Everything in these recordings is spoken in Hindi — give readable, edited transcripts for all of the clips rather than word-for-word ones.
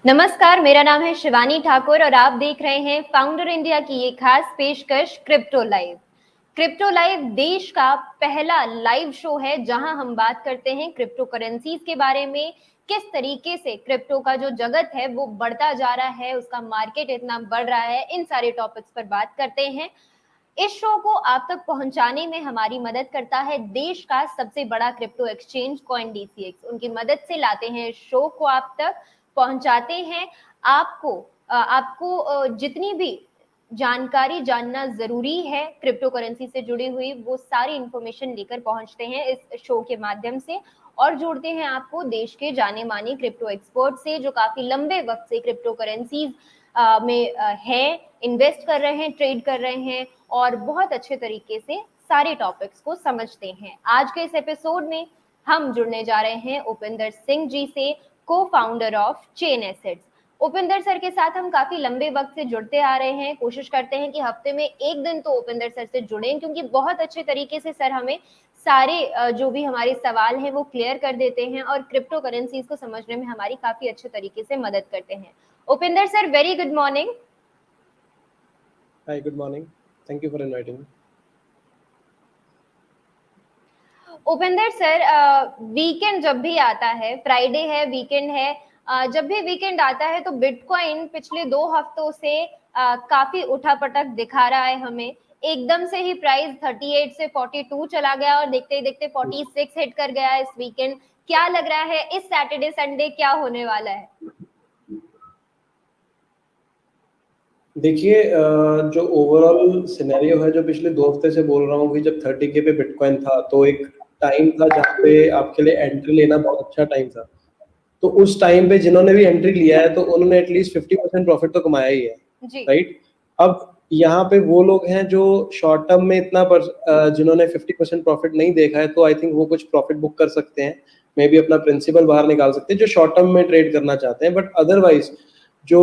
नमस्कार, मेरा नाम है शिवानी ठाकुर और आप देख रहे हैं फाउंडर इंडिया की ये खास पेशकश क्रिप्टो लाइव। क्रिप्टो लाइव देश का पहला लाइव शो है जहां हम बात करते हैं क्रिप्टो करेंसीज के बारे में, किस तरीके से क्रिप्टो का जो जगत है वो बढ़ता जा रहा है, उसका मार्केट इतना बढ़ रहा है, इन सारे टॉपिक्स पर बात करते हैं। इस शो को आप तक पहुंचाने में हमारी मदद करता है देश का सबसे बड़ा क्रिप्टो एक्सचेंज CoinDCX। उनकी मदद से लाते हैं इस शो को आप तक, पहुंचाते हैं आपको जितनी भी जानकारी जानना जरूरी है क्रिप्टो करेंसी से जुड़ी हुई, वो सारी इंफॉर्मेशन लेकर पहुंचते हैं इस शो के माध्यम से और जोड़ते हैं आपको देश के जाने माने क्रिप्टो एक्सपर्ट से जो काफी लंबे वक्त से क्रिप्टो करेंसीज में है, इन्वेस्ट कर रहे हैं, ट्रेड कर रहे हैं और बहुत अच्छे तरीके से सारे टॉपिक्स को समझते हैं। आज के इस एपिसोड में हम जुड़ने जा रहे हैं उपिंदर सिंह जी से, को founder of Chain Assets. Upinder sir के साथ हम काफी लंबे वक्त से जुड़ते आ रहे हैं, कोशिश करते हैं कि हफ्ते में एक दिन तो उपिंदर सर से जुड़ें, क्योंकि बहुत अच्छे तरीके से सर हमें सारे जो भी हमारे सवाल हैं वो क्लियर कर देते हैं और क्रिप्टो करेंसीज को समझने में हमारी काफी अच्छे तरीके से मदद करते हैं। Upinder sir, very good morning. Hi, good morning. Thank you for inviting me. Upendra sir, weekend जब भी आता है, फ्राइडे है, वीकेंड है, जब भी वीकेंड आता है तो बिटकॉइन पिछले 2 हफ्तों से काफी उठापटक दिखा रहा है हमें। एकदम से ही प्राइस 38 से 42 चला गया और देखते ही देखते 46 हिट कर गया इस वीकेंड। क्या लग रहा है इस सैटरडे संडे क्या होने वाला है? देखिए, जो ओवरऑल सिनेरियो है, जो पिछले 2 हफ्ते से बोल रहा हूँ कि जब 30K पे बिटकॉइन था तो एक टाइम था जहाँ पे आपके लिए एंट्री लेना बहुत अच्छा टाइम था। तो उस टाइम पे जिन्होंने भी एंट्री लिया है तो उन्होंने एटलीस्ट 50% प्रॉफिट तो कमाया ही है, राइट? अब यहाँ पे वो लोग हैं जो शॉर्ट टर्म में जिन्होंने 50% प्रॉफिट नहीं देखा है, तो आई थिंक वो कुछ प्रॉफिट बुक कर सकते हैं, मे बी अपना प्रिंसिपल बाहर निकाल सकते हैं जो शॉर्ट टर्म में ट्रेड करना चाहते हैं। बट अदरवाइज जो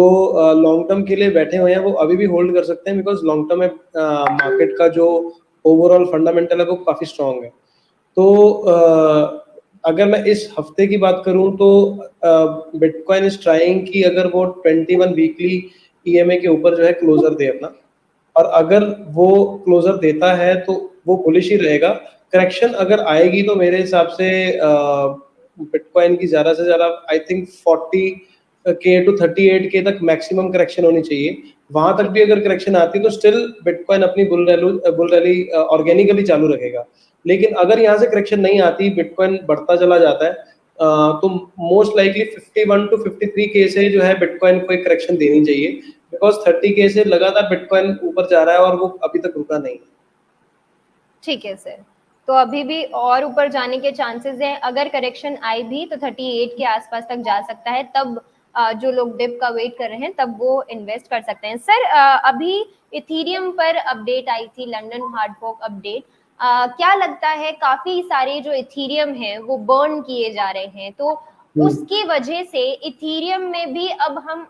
लॉन्ग टर्म के लिए बैठे हुए हैं वो अभी भी होल्ड कर सकते हैं, बिकॉज लॉन्ग टर्म में मार्केट का जो ओवरऑल फंडामेंटल है वो काफी स्ट्रांग है। तो अगर मैं इस हफ्ते की बात करूं तो बिटकॉइन इज ट्राइंग कि अगर वो 21 वीकली EMA के ऊपर जो है क्लोजर दे अपना, और अगर वो क्लोजर देता है तो वो बुलिश ही रहेगा। करेक्शन अगर आएगी तो मेरे हिसाब से बिटकॉइन की ज्यादा से ज्यादा I think 40K to 38K तक मैक्सिमम करेक्शन होनी चाहिए। वहां तक भी अगर करेक्शन आती है तो स्टिल बिटकॉइन अपनी बुल रैली ऑर्गेनिकली चालू रखेगा। लेकिन अगर यहाँ से करेक्शन नहीं आती, बिटकॉइन बढ़ता चला जाता है, तो मोस्ट लाइकली 51 to 53K से जो है बिटकॉइन को एक करेक्शन देनी चाहिए, बिकॉज 30K से लगातार बिटकॉइन ऊपर जा रहा है और वो अभी तक रुका नहीं। ठीक है सर, तो अभी भी और ऊपर जाने के चांसेस हैं। अगर करेक्शन आई भी तो 38 के आसपास तक जा सकता है, तब जो लोग डिप का वेट कर रहे हैं तब वो इन्वेस्ट कर सकते हैं। सर, अभी इथीरियम पर अपडेट आई थी, लंदन हार्ड फॉर्क अपडेट। क्या लगता है काफी सारे जो इथीरियम हैं वो बर्न किए जा रहे हैं, तो उसकी वजह से इथीरियम में भी अब हम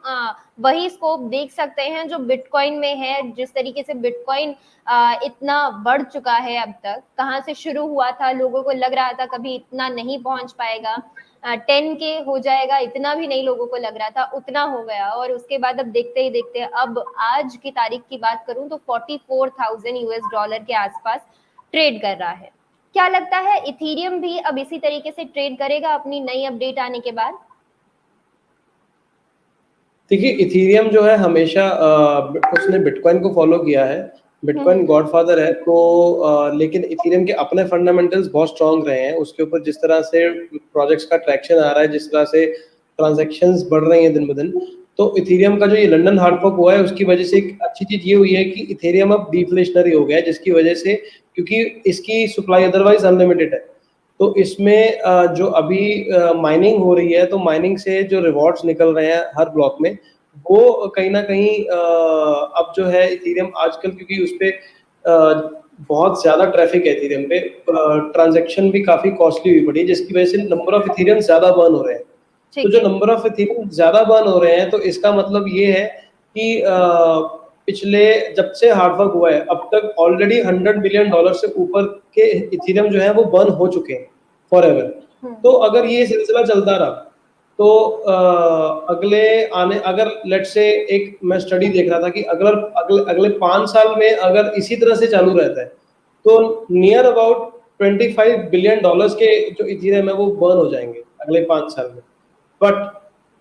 वही स्कोप देख सकते हैं जो बिटकॉइन में है। जिस तरीके से बिटकॉइन इतना बढ़ चुका है, अब तक कहाँ से शुरू हुआ था, लोगों को लग रहा था कभी इतना नहीं पहुंच पाएगा, 10K हो जाएगा, इतना भी नहीं लोगों को लग रहा था, उतना हो गया। और उसके बाद अब देखते ही देखते, अब आज की तारीख की बात करूं तो $44,000 के आसपास ट्रेड कर रहा है। क्या लगता है इथीरियम भी अब इसी तरीके से ट्रेड करेगा अपनी नई अपडेट आने के बाद? देखिए, इथीरियम जो है हमेशा उसने बिटकॉइन को फॉलो किया है, बिटकॉइन गॉडफादर है, तो लेकिन इथीरियम के अपने फंडामेंटल्स बहुत स्ट्रांग रहे हैं। उसके ऊपर जिस तरह से प्रोजेक्ट्स का ट्रैक्शन आ रहा है, जिस तरह से ट्रांजैक्शंस बढ़ रही हैं दिन ब दिन, तो इथीरियम का जो ये लंदन हार्ड फॉर्क हुआ है उसकी वजह से एक अच्छी चीज ये हुई है कि इथीरियम अब डिफ्लेशनरी हो गया है, जिसकी वजह से, क्योंकि इसकी सप्लाई अदरवाइज अनलिमिटेड है, तो इसमें जो अभी माइनिंग हो रही है, तो माइनिंग से जो रिवॉर्ड्स निकल रहे हैं हर ब्लॉक में, वो कहीं ना कहीं अब जो है इथीरियम आजकल, क्योंकि उस पर बहुत ज्यादा ट्रैफिक है इथीरियम पे, ट्रांजैक्शन भी काफी कॉस्टली हुई पड़ी है, जिसकी वजह से नंबर ऑफ इथीरियम ज्यादा बर्न हो रहे हैं। तो जो नंबर ऑफ इथीरियम ज्यादा बर्न हो रहे हैं, तो इसका मतलब ये है कि पिछले जब से हार्ड फॉर्क हुआ है अब तक ऑलरेडी $100 बिलियन से ऊपर के इथीरियम जो है वो बर्न हो चुके हैं फॉर एवर। तो अगर ये सिलसिला चलता रहा तो अगले आने अगर लेट्स से एक मैं स्टडी देख रहा था कि अगले अगले 5 साल में अगर इसी तरह से चालू रहता है तो नियर अबाउट $25 बिलियन के जो इथेरियम है वो बर्न हो जाएंगे अगले 5 साल में। बट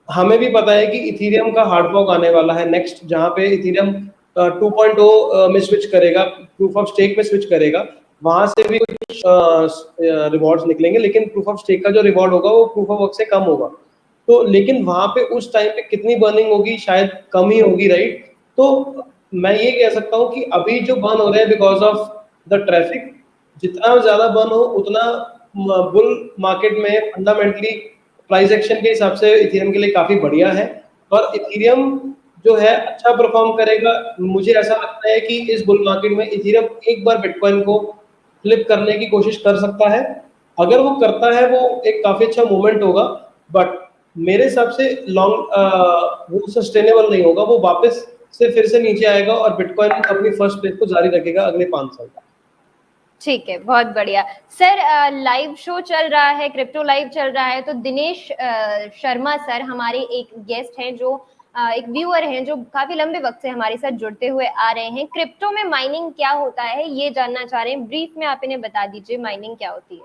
हमें भी पता है कि इथेरियम का हार्ड फॉर्क आने वाला है नेक्स्ट, जहां पे इथेरियम 2.0 में स्विच करेगा, प्रूफ ऑफ स्टेक में स्विच करेगा, वहां से भी कुछ रिवॉर्ड्स निकलेंगे, लेकिन प्रूफ ऑफ स्टेक का जो रिवॉर्ड होगा वो प्रूफ ऑफ वर्क से कम होगा। तो लेकिन वहां पे उस टाइम पे कितनी बर्निंग होगी, शायद कम ही होगी, राइट। तो मैं ये कह सकता हूँ कि अभी जो बर्न हो रहे हैं बिकॉज ऑफ द ट्रैफिक, जितना ज्यादा बर्न हो उतना बुल मार्केट में फंडामेंटली प्राइस एक्शन के हिसाब से इथेरियम के लिए काफी बढ़िया है। और इथेरियम जो है अच्छा परफॉर्म करेगा। मुझे ऐसा लगता है कि इस बुल मार्केट में इथेरियम एक बार बिटकॉइन को फ्लिप करने की कोशिश कर सकता है। अगर वो करता है वो एक काफी अच्छा मूवमेंट होगा, बट मेरे हिसाब से लॉन्ग वो सस्टेनेबल नहीं होगा, वो वापस से फिर से नीचे आएगा और बिटकॉइन अपनी फर्स्ट प्लेस को जारी रखेगा अगले 5 साल। ठीक है, बहुत बढ़िया सर। लाइव शो चल रहा है, क्रिप्टो लाइव चल रहा है, तो दिनेश शर्मा सर हमारे एक गेस्ट हैं जो एक व्यूअर हैं जो काफी लंबे वक्त से हमारे साथ जुड़ते हुए आ रहे हैं। क्रिप्टो में माइनिंग क्या होता है ये जानना चाह रहे हैं, ब्रीफ में आप इन्हें बता दीजिए माइनिंग क्या होती है।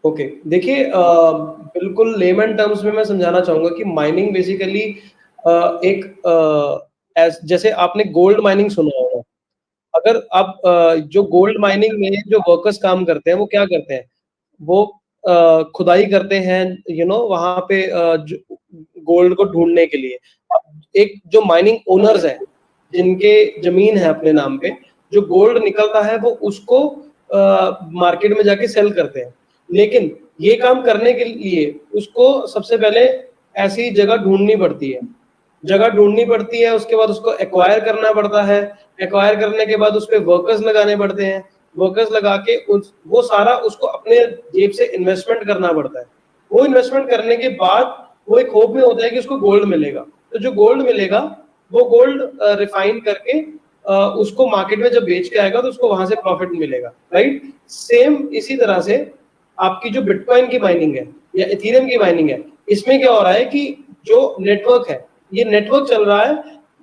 ओके देखिए, बिल्कुल लेमन टर्म्स में मैं समझाना चाहूंगा कि माइनिंग बेसिकली एक जैसे आपने गोल्ड माइनिंग सुना होगा। अगर आप जो गोल्ड माइनिंग में जो वर्कर्स काम करते हैं वो क्या करते हैं, वो खुदाई करते हैं वहां पे गोल्ड को ढूंढने के लिए। एक जो माइनिंग ओनर्स हैं जिनके जमीन है अपने नाम पे, जो गोल्ड निकलता है वो उसको मार्केट में जाके सेल करते हैं। लेकिन ये काम करने के लिए उसको सबसे पहले ऐसी जगह ढूंढनी पड़ती है, उसके बाद उसको एक्वायर करना पड़ता है। एक्वायर करने के बाद उस पर वर्कर्स लगाने पड़ते हैं, वर्कर्स लगा के वो सारा उसको अपने जेब से इन्वेस्टमेंट करना पड़ता है। वो इन्वेस्टमेंट करने के बाद वो एक होप में होता है कि उसको गोल्ड मिलेगा। तो जो गोल्ड मिलेगा वो गोल्ड रिफाइन करके उसको मार्केट में जब बेच के आएगा तो उसको वहां से प्रॉफिट मिलेगा, राइट। सेम इसी तरह से आपकी जो बिटकॉइन की माइनिंग है या इथेरियम की माइनिंग है, इसमें क्या हो रहा है कि जो नेटवर्क है, ये नेटवर्क चल रहा है,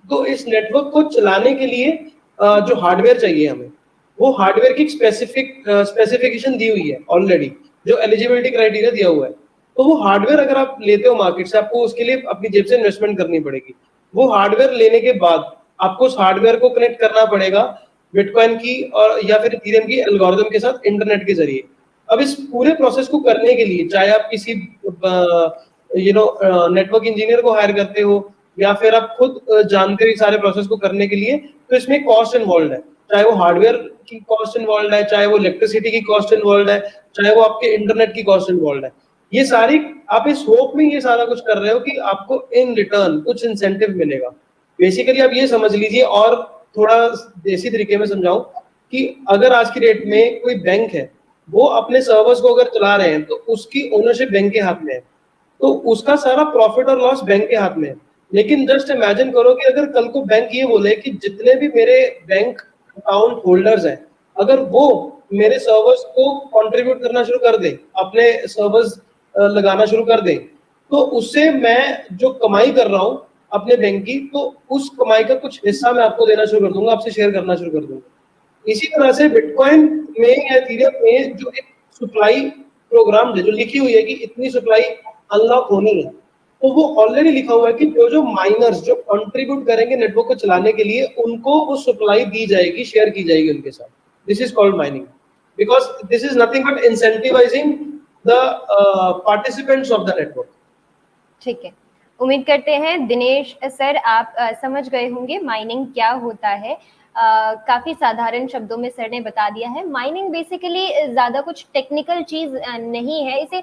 तो इस नेटवर्क को चलाने के लिए जो हार्डवेयर चाहिए हमें, वो हार्डवेयर की स्पेसिफिकेशन दी हुई है ऑलरेडी, जो एलिजिबिलिटी क्राइटेरिया दिया हुआ है। तो वो हार्डवेयर अगर आप लेते हो मार्केट से, आपको उसके लिए अपनी जेब से इन्वेस्टमेंट करनी पड़ेगी। वो हार्डवेयर लेने के बाद आपको उस हार्डवेयर को कनेक्ट करना पड़ेगा बिटकॉइन की और या फिर इथेरियम की एल्गोरिथम के साथ इंटरनेट के जरिए। अब इस पूरे प्रोसेस को करने के लिए चाहे आप किसी नेटवर्क इंजीनियर को हायर करते हो या फिर आप खुद जानते हो सारे प्रोसेस को करने के लिए, तो इसमें कॉस्ट इन्वॉल्व है। चाहे वो हार्डवेयर की कॉस्ट इन्वॉल्व है, चाहे वो इलेक्ट्रिसिटी की कॉस्ट इन्वॉल्व है, चाहे वो आपके इंटरनेट की कॉस्ट इन्वॉल्व है। ये सारी आप इस होप में ये सारा कुछ कर रहे हो कि आपको इन रिटर्न कुछ इंसेंटिव मिलेगा। बेसिकली आप ये समझ लीजिए, और थोड़ा देसी तरीके में समझाऊं कि अगर आज की डेट में कोई बैंक है, वो अपने सर्वर्स को अगर चला रहे हैं तो उसकी ओनरशिप बैंक के हाथ में है, तो उसका सारा प्रॉफिट और लॉस बैंक के हाथ में है। लेकिन जस्ट इमेजिन करो कि अगर कल को बैंक ये बोले कि जितने भी मेरे बैंक अकाउंट होल्डर्स हैं, अगर वो मेरे सर्वर्स को कंट्रीब्यूट करना शुरू कर दे, अपने सर्वर्स लगाना शुरू कर दे, तो उससे मैं जो कमाई कर रहा हूँ अपने बैंक की, तो उस कमाई का कुछ हिस्सा मैं आपको देना शुरू कर दूंगा, आपसे शेयर करना शुरू कर दूंगा। इसी तरह से बिटकॉइन में या इथेरियम में जो एक सप्लाई प्रोग्राम है, जो लिखी हुई है कि इतनी सप्लाई अनलॉक होनी है, तो वो ऑलरेडी लिखा हुआ है कि जो जो माइनर्स जो कंट्रीब्यूट करेंगे नेटवर्क को चलाने के लिए, उनको वो सप्लाई दी जाएगी, शेयर की जाएगी उनके साथ। This is called mining, because this is nothing but incentivising the participants of the network. ठीक है, उम्मीद करते हैं दिनेश सर आप समझ गए होंगे माइनिंग क्या होता है। काफी साधारण शब्दों में सर ने बता दिया है। माइनिंग बेसिकली ज्यादा कुछ टेक्निकल चीज नहीं है। इसे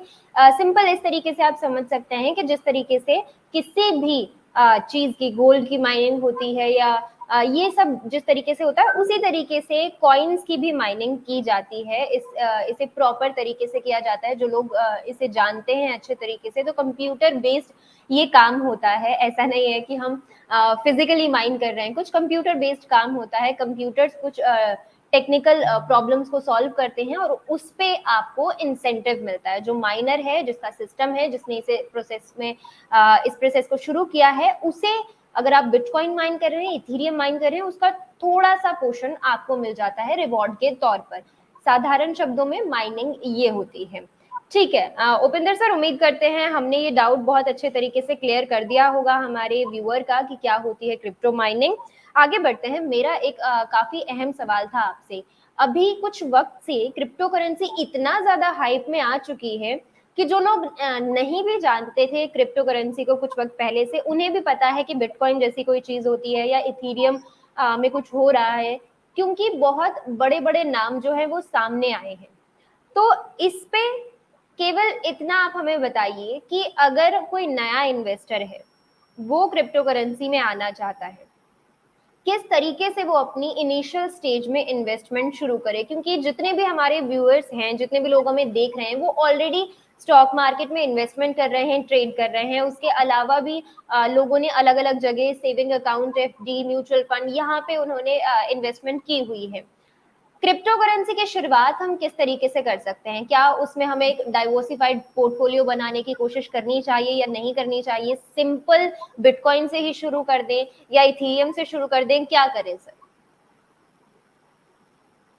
सिंपल इस तरीके से आप समझ सकते हैं कि जिस तरीके से किसी भी चीज की, गोल्ड की माइनिंग होती है या ये सब जिस तरीके से होता है, उसी तरीके से कॉइन्स की भी माइनिंग की जाती है। इसे प्रॉपर तरीके से किया जाता है। जो लोग इसे जानते हैं अच्छे तरीके से, तो कंप्यूटर बेस्ड ये काम होता है। ऐसा नहीं है कि हम फिजिकली माइन कर रहे हैं, कुछ कंप्यूटर बेस्ड काम होता है। कंप्यूटर्स कुछ टेक्निकल प्रॉब्लम्स को सॉल्व करते हैं और उस पे आपको इंसेंटिव मिलता है। जो माइनर है, जिसका सिस्टम है, जिसने इसे प्रोसेस में इस प्रोसेस को शुरू किया है, उसे अगर आप बिटकॉइन माइन कर रहे हैं, इथेरियम माइन कर रहे हैं, उसका थोड़ा सा पोर्शन आपको मिल जाता है रिवॉर्ड के तौर पर। साधारण शब्दों में माइनिंग ये होती है। ठीक है उपेंद्र सर, उम्मीद करते हैं हमने ये डाउट बहुत अच्छे तरीके से क्लियर कर दिया होगा हमारे व्यूअर का कि क्या होती है क्रिप्टो माइनिंग। आगे बढ़ते हैं। मेरा एक काफी अहम सवाल था आपसे। अभी कुछ वक्त से क्रिप्टो करेंसी इतना ज्यादा हाइप में आ चुकी है कि जो लोग नहीं भी जानते थे क्रिप्टो करेंसी को कुछ वक्त पहले से, उन्हें भी पता है कि बिटकॉइन जैसी कोई चीज होती है या इथेरियम में कुछ हो रहा है, क्योंकि बहुत बड़े बड़े नाम जो है वो सामने आए हैं। तो इस पे केवल इतना आप हमें बताइए कि अगर कोई नया इन्वेस्टर है, वो क्रिप्टो करेंसी में आना चाहता है, किस तरीके से वो अपनी इनिशियल स्टेज में इन्वेस्टमेंट शुरू करे? क्योंकि जितने भी हमारे व्यूअर्स हैं, जितने भी लोग हमें देख रहे हैं, वो ऑलरेडी स्टॉक मार्केट में इन्वेस्टमेंट कर रहे हैं, ट्रेड कर रहे हैं। उसके अलावा भी लोगों ने अलग अलग जगह saving account, FD, mutual fund, यहाँ पे उन्होंने इन्वेस्टमेंट की हुई है। क्रिप्टो करेंसी की शुरुआत हम किस तरीके से कर सकते हैं? क्या उसमें हमें एक डाइवर्सिफाइड पोर्टफोलियो बनाने की कोशिश करनी चाहिए या नहीं करनी चाहिए? सिंपल बिटकॉइन से ही शुरू कर दें या इथेरियम से शुरू कर दें? क्या करें सर?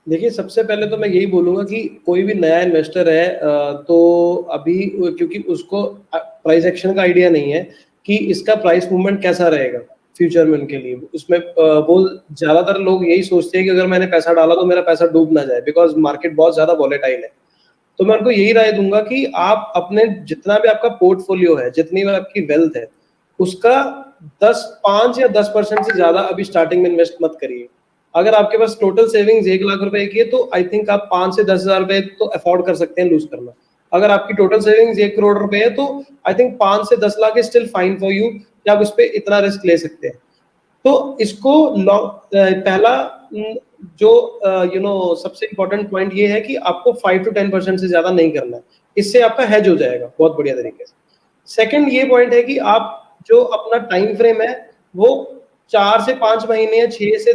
देखिए, सबसे पहले तो मैं यही बोलूंगा कि कोई भी नया इन्वेस्टर है तो अभी क्योंकि उसको प्राइस एक्शन का आइडिया नहीं है कि इसका प्राइस मूवमेंट कैसा रहेगा फ्यूचर में उनके लिए, उसमें वो ज्यादातर लोग यही सोचते हैं कि अगर मैंने पैसा डाला तो मेरा पैसा डूब ना जाए, बिकॉज मार्केट बहुत ज्यादा वॉलेटाइल है। तो मैं उनको यही राय दूंगा कि आप अपने जितना भी आपका पोर्टफोलियो है, जितनी भी आपकी वेल्थ है, उसका 5 या 10% से ज्यादा अभी स्टार्टिंग में इन्वेस्ट मत करिए। अगर आपके पास टोटल सेविंग्स 1 लाख रुपए की है तो आई थिंक आप 5 से 10 हजार रुपए तो अफोर्ड कर सकते हैं लूज करना। अगर आपकी टोटल सेविंग्स 1 करोड़ रुपए है तो आई थिंक 5 से 10 lakh is still fine for you, कि आप उस पर इतना रिस्क ले सकते हैं। तो इसको पहला जो सबसे इंपॉर्टेंट पॉइंट ये है कि आपको 5 to 10% से ज्यादा नहीं करना है, इससे आपका हेज हो जाएगा बहुत बढ़िया तरीके से। सेकंड ये पॉइंट है कि आप जो अपना टाइम फ्रेम है वो 4 से 5 महीने या 6 से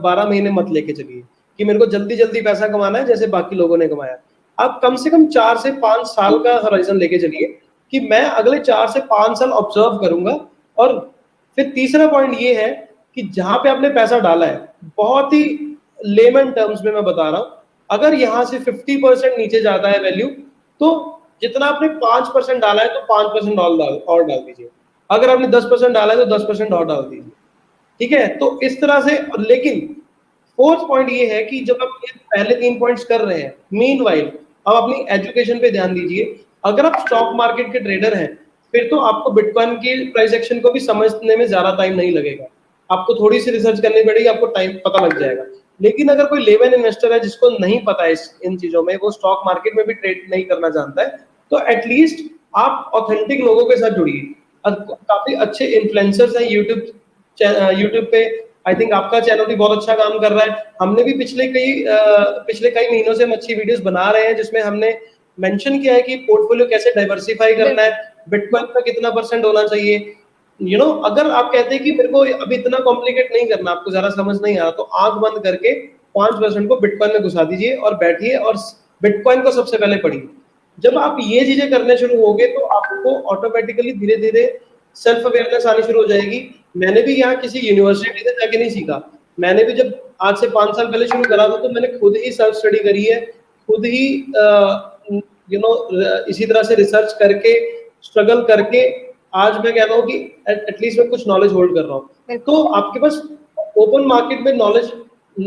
12 महीने मत लेके चलिए कि मेरे को जल्दी जल्दी पैसा कमाना है जैसे बाकी लोगों ने कमाया। आप कम से कम 4 से 5 साल का हॉराइजन लेके चलिए कि मैं अगले 4 से 5 साल ऑब्जर्व करूंगा। और फिर तीसरा पॉइंट ये है कि जहां पे आपने पैसा डाला है, बहुत ही लेमन टर्म्स में मैं बता रहा हूं, अगर यहां से 50% नीचे जाता है वैल्यू, तो जितना आपने 5% डाला है तो 5% और डाल दीजिए। अगर आपने 10% डाला है तो 10% और डाल दीजिए। ठीक है, तो इस तरह से। लेकिन फोर्थ पॉइंट ये है कि जब आप ये पहले 3 पॉइंट्स कर रहे हैं, मीनवाइल आप अपनी एजुकेशन पे ध्यान दीजिए। अगर आप स्टॉक मार्केट के ट्रेडर हैं, फिर तो आपको बिटकॉइन की प्राइस एक्शन को भी समझने में ज्यादा टाइम नहीं लगेगा। आपको थोड़ी सी रिसर्च करनी पड़ेगी, आपको टाइम पता लग जाएगा। लेकिन अगर कोई लेमैन इन्वेस्टर है जिसको नहीं पता है इन चीजों में, वो स्टॉक मार्केट में भी ट्रेड नहीं करना जानता है, तो एटलीस्ट आप ऑथेंटिक लोगों के साथ जुड़िए। काफी अच्छे इन्फ्लुएंसर्स हैं यूट्यूब पे। आई थिंक आपका चैनल भी बहुत अच्छा काम कर रहा है। हमने भी पिछले कई महीनों से हम अच्छी वीडियोस बना रहे हैं जिसमें हमने मेंशन किया है कि पोर्टफोलियो कैसे डाइवर्सिफाई करना है, बिटकॉइन का कितना परसेंट होना चाहिए। अगर आप कहते हैं कि मेरे को अभी इतना कॉम्प्लिकेट नहीं करना, आपको ज्यादा समझ नहीं आ रहा, तो आंख बंद करके 5% को बिटकॉइन में घुसा दीजिए और बैठिए और बिटकॉइन को सबसे पहले पढ़िए। जब आप ये चीजें करने शुरू होगे तो आपको ऑटोमेटिकली धीरे धीरे सेल्फ अवेयरनेस आनी शुरू हो जाएगी। मैंने भी यहाँ किसी यूनिवर्सिटी से जाके नहीं सीखा। मैंने भी जब आज से 5 साल पहले शुरू करा था तो मैंने खुद ही सेल्फ स्टडी करी है, खुद ही इसी तरह से रिसर्च करके, स्ट्रगल करके आज मैं कह रहा हूँ कि एटलीस्ट मैं कुछ नॉलेज होल्ड कर रहा हूँ। तो आपके पास ओपन मार्केट में नॉलेज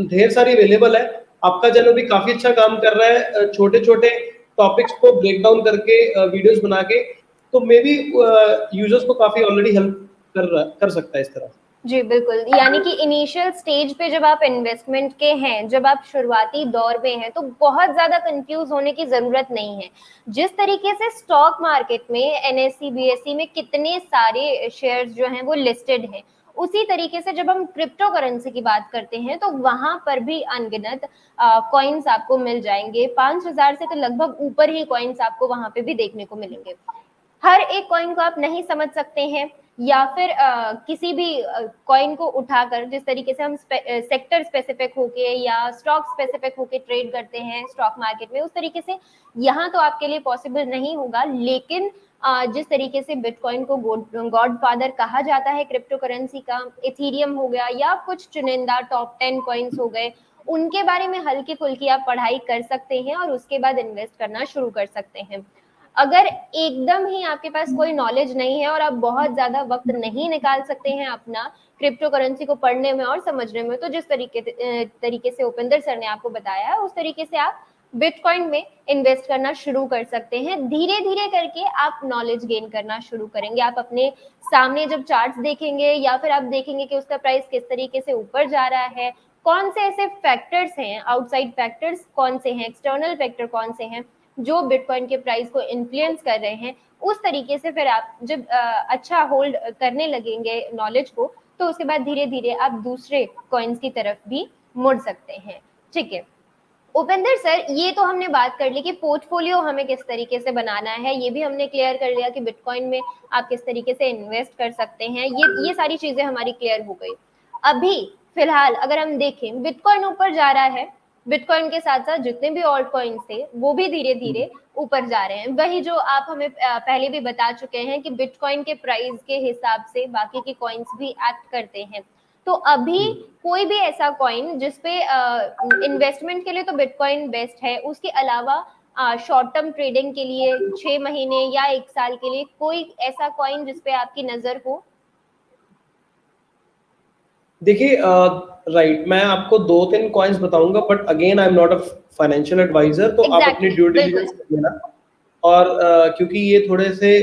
ढेर सारी अवेलेबल है। आपका चैनल भी काफी अच्छा काम कर रहा है, छोटे छोटे टॉपिक्स को ब्रेक डाउन करके वीडियोस बना के, तो मे बी यूजर्स को काफी ऑलरेडी हेल्प कर सकता है इस तरह। जी बिल्कुल, यानी कि इनिशियल स्टेज पे जब आप इन्वेस्टमेंट के हैं, जब आप शुरुआती दौर में हैं, तो बहुत ज्यादा कंफ्यूज होने की जरूरत नहीं है। जिस तरीके से स्टॉक मार्केट में एनएससी बीएससी में कितने सारे शेयर्स जो हैं वो लिस्टेड हैं, उसी तरीके से जब हम क्रिप्टो करेंसी की बात करते हैं तो वहां पर भी अनगिनत कॉइन्स आपको मिल जाएंगे। 5,000 से तो लगभग ऊपर ही कॉइन्स आपको वहां पे भी देखने को मिलेंगे। हर एक कॉइन को आप नहीं समझ सकते हैं, या फिर किसी भी कॉइन को उठाकर, जिस तरीके से हम सेक्टर स्पेसिफिक होके या स्टॉक स्पेसिफिक होके ट्रेड करते हैं स्टॉक मार्केट में, उस तरीके से यहाँ तो आपके लिए पॉसिबल नहीं होगा। लेकिन जिस तरीके से बिटकॉइन को गॉड फादर कहा जाता है क्रिप्टो करेंसी का, इथीरियम हो गया या कुछ चुनिंदा टॉप 10 कॉइन्स हो गए, उनके बारे में हल्की फुल्की आप पढ़ाई कर सकते हैं और उसके बाद इन्वेस्ट करना शुरू कर सकते हैं। अगर एकदम ही आपके पास कोई नॉलेज नहीं है और आप बहुत ज्यादा वक्त नहीं निकाल सकते हैं अपना क्रिप्टो करेंसी को पढ़ने में और समझने में, तो जिस तरीके से उपेंद्र सर ने आपको बताया है, उस तरीके से आप बिटकॉइन में इन्वेस्ट करना शुरू कर सकते हैं। धीरे धीरे करके आप नॉलेज गेन करना शुरू करेंगे। आप अपने सामने जब चार्ट्स देखेंगे या फिर आप देखेंगे कि उसका प्राइस किस तरीके से ऊपर जा रहा है, कौन से ऐसे फैक्टर्स हैं, आउटसाइड फैक्टर्स कौन से हैं, एक्सटर्नल फैक्टर कौन से हैं जो बिटकॉइन के प्राइस को इन्फ्लुएंस कर रहे हैं, उस तरीके से फिर आप जब अच्छा होल्ड करने लगेंगे नॉलेज को, तो उसके बाद धीरे धीरे आप दूसरे कॉइन्स की तरफ भी मुड़ सकते हैं। ठीक है उपेंद्र सर, ये तो हमने बात कर ली कि पोर्टफोलियो हमें किस तरीके से बनाना है, ये भी हमने क्लियर कर लिया कि बिटकॉइन में आप किस तरीके से इन्वेस्ट कर सकते हैं, ये सारी चीजें हमारी क्लियर हो गई। अभी फिलहाल अगर हम देखें बिटकॉइन ऊपर जा रहा है, बिटकॉइन के साथ साथ जितने भी ऑल्ट कॉइन्स थे वो भी धीरे धीरे ऊपर जा रहे हैं। वही जो आप हमें पहले भी बता चुके हैं कि बिटकॉइन के प्राइस के हिसाब से बाकी के कॉइन्स भी एक्ट करते हैं। तो अभी कोई भी ऐसा कॉइन जिसपे इन्वेस्टमेंट के लिए तो बिटकॉइन बेस्ट है, उसके अलावा शॉर्ट टर्म ट्रेडिंग के लिए 6 महीने या 1 साल के लिए कोई ऐसा कॉइन जिसपे आपकी नजर हो? देखिए राइट, मैं आपको 2-3 कॉइन्स बताऊंगा, but again I am not a financial advisor, तो आप अपनी ड्यू डिलिजेंस कर लेना। और क्योंकि ये थोड़े से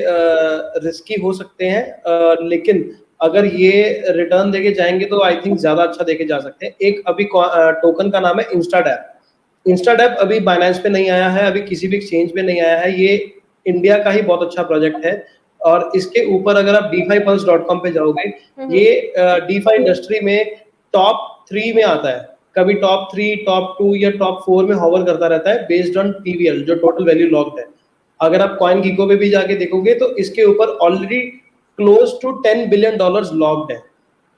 रिस्की हो सकते हैं, लेकिन अगर ये रिटर्न देके जाएंगे तो आई थिंक ज्यादा अच्छा देके जा सकते हैं। एक अभी टोकन का नाम है इंस्टाडैप। इंस्टाडैप अभी बाइनेंस पे नहीं आया है, अभी किसी भी एक्सचेंज पे नहीं आया है। ये इंडिया का ही बहुत अच्छा प्रोजेक्ट है और इसके ऊपर अगर आप DeFiPulse.com पे जाओगे, ये DeFi इंडस्ट्री में टॉप 3 में आता है। कभी टॉप 3, टॉप 2 या टॉप 4 में हॉवर करता रहता है बेस्ड ऑन TVL, जो टोटल वैल्यू लॉक्ड है। अगर आप कॉइन गीको पे भी जाके देखोगे तो इसके ऊपर already close to $10 billion locked है।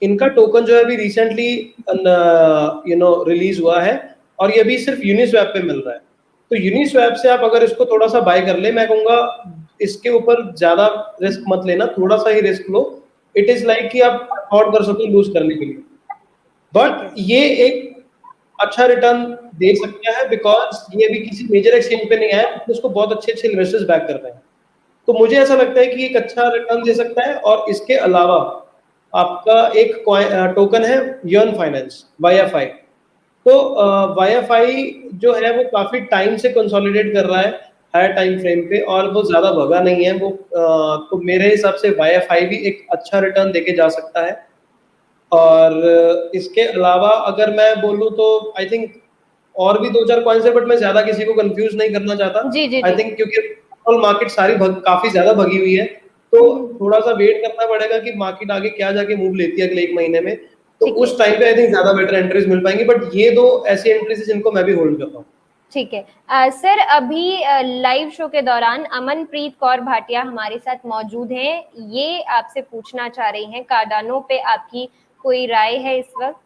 इनका टोकन जो है अभी रिसेंटली रिलीज हुआ है और ये भी सिर्फ यूनिस्वैप पे मिल रहा है। तो यूनिस्वैप से आप अगर इसको थोड़ा सा बाय कर ले, मैं कहूंगा इसके ऊपर ज्यादा रिस्क मत लेना, थोड़ा सा ही रिस्क लो। इट इज लाइक कि आप अफोर्ड कर सको लूज करने के लिए, बट ये एक अच्छा रिटर्न दे सकता है बिकॉज ये भी किसी मेजर एक्सचेंज पे नहीं आया, तो उसको बहुत अच्छे अच्छे इन्वेस्टर्स बैक कर रहे हैं। तो मुझे ऐसा लगता है कि एक अच्छा रिटर्न दे सकता है। और इसके अलावा आपका एक टोकन है यर्न फाइनेंस, YFI। तो YFI जो है वो काफी टाइम से कंसोलिडेट कर रहा है हायर टाइम फ्रेम पे और वो ज्यादा भगा नहीं है वो। तो मेरे हिसाब से YFI भी एक अच्छा रिटर्न देके जा सकता है। और इसके अलावा अगर मैं बोलूँ तो आई थिंक और भी 2-4 कॉइन्स है, बट मैं ज्यादा किसी को कंफ्यूज नहीं करना चाहता। आई थिंक क्योंकि मार्केट सारी काफी ज्यादा भगी हुई है, तो थोड़ा सा वेट करना पड़ेगा कि मार्केट आगे क्या जाके मूव लेती है अगले 1 महीने में। तो उस टाइम पे आई थिंक ज्यादा बेटर एंट्रीज मिल पाएंगी, बट ये 2 ऐसी एंट्रीज है जिनको मैं भी होल्ड करता हूँ। ठीक है सर, अभी लाइव शो के दौरान अमनप्रीत कौर भाटिया हमारे साथ मौजूद हैं। ये आपसे पूछना चाह रही हैं कार्डानो पे आपकी कोई राय है इस वक्त?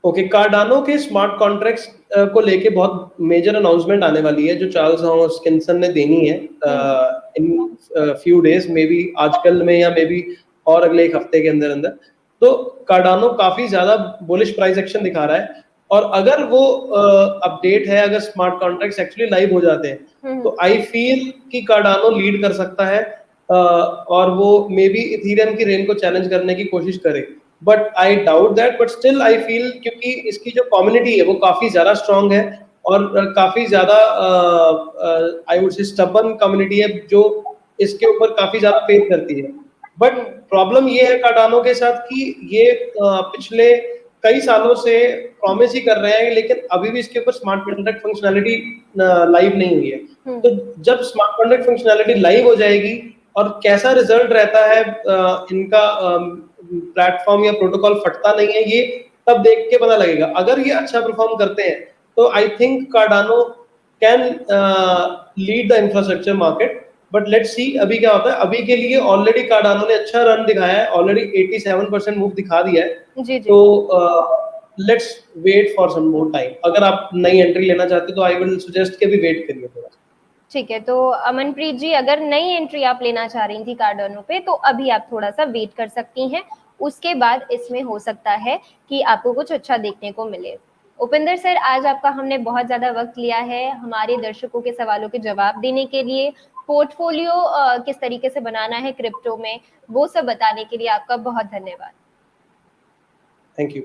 ओके, कार्डानो के स्मार्ट कॉन्ट्रैक्ट्स को लेके बहुत मेजर अनाउंसमेंट आने वाली है जो चार्ल्स हॉस्किंसन ने देनी है in few days, may be आजकल में या मे बी और अगले 1 हफ्ते के अंदर अंदर। तो कार्डानो काफी ज्यादा बुलिश प्राइस एक्शन दिखा रहा है और अगर वो अपडेट है, अगर स्मार्ट कॉन्ट्रैक्ट्स एक्चुअली लाइव हो जाते हैं तो आई फील कि कार्डानो लीड कर सकता है और वो मे बी इथेरियम की रेंज को चैलेंज करने की कोशिश करे। But I doubt that, but still I feel क्योंकि इसकी जो कम्युनिटी है वो काफी ज्यादा स्ट्रांग है और काफी ज्यादा I would say stubborn community है जो इसके ऊपर काफी ज्यादा फेथ करती है। बट प्रॉब्लम ये है कार्डानो के साथ कि ये पिछले कई सालों से प्रॉमिस ही कर रहे हैं लेकिन अभी भी इसके ऊपर स्मार्ट कॉन्ट्रैक्ट फंक्शनैलिटी लाइव नहीं हुई है। तो जब स्मार्ट कॉन्ट्रैक्ट फंक्शनैलिटी लाइव हो जाएगी और कैसा रिजल्ट रहता है इनका प्लेटफॉर्म या प्रोटोकॉल फटता नहीं है, ये तब देख के पता लगेगा। अगर ये अच्छा परफॉर्म करते हैं तो I think Cardano can lead the infrastructure market. But let's see अभी क्या होता है। अभी के लिए ऑलरेडी कार्डानो ने अच्छा रन दिखाया है, ऑलरेडी 87% मूव दिखा दिया है। जी जी। तो let's wait for some more time. अगर आप नई एंट्री लेना चाहते तो आई विल सजेस्ट के भी वेट करिए थोड़ा। ठीक है, तो अमनप्रीत जी, अगर नई एंट्री आप लेना चाह रही थी कार्डानो पे, तो अभी आप थोड़ा सा वेट कर सकती हैं, उसके बाद इसमें हो सकता है कि आपको कुछ अच्छा देखने को मिले। उपिंदर सर, आज आपका हमने बहुत ज्यादा वक्त लिया है हमारे दर्शकों के सवालों के जवाब देने के लिए, पोर्टफोलियो किस तरीके से बनाना है क्रिप्टो में, वो सब बताने के लिए आपका बहुत धन्यवाद। Thank you.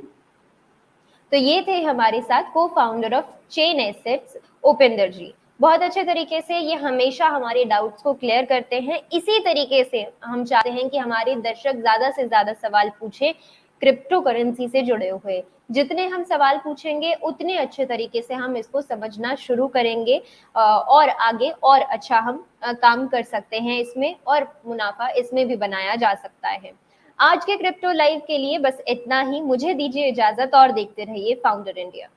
तो ये थे हमारे साथ को founder of Chain Assets Upinder ji. बहुत अच्छे तरीके से ये हमेशा हमारे डाउट्स को क्लियर करते हैं। इसी तरीके से हम चाहते हैं कि हमारे दर्शक ज्यादा से ज्यादा सवाल पूछें क्रिप्टो करेंसी से जुड़े हुए। जितने हम सवाल पूछेंगे उतने अच्छे तरीके से हम इसको समझना शुरू करेंगे और आगे और अच्छा हम काम कर सकते हैं इसमें, और मुनाफा इसमें भी बनाया जा सकता है। आज के क्रिप्टो लाइव के लिए बस इतना ही। मुझे दीजिए इजाजत और देखते रहिए फाउंडर इंडिया।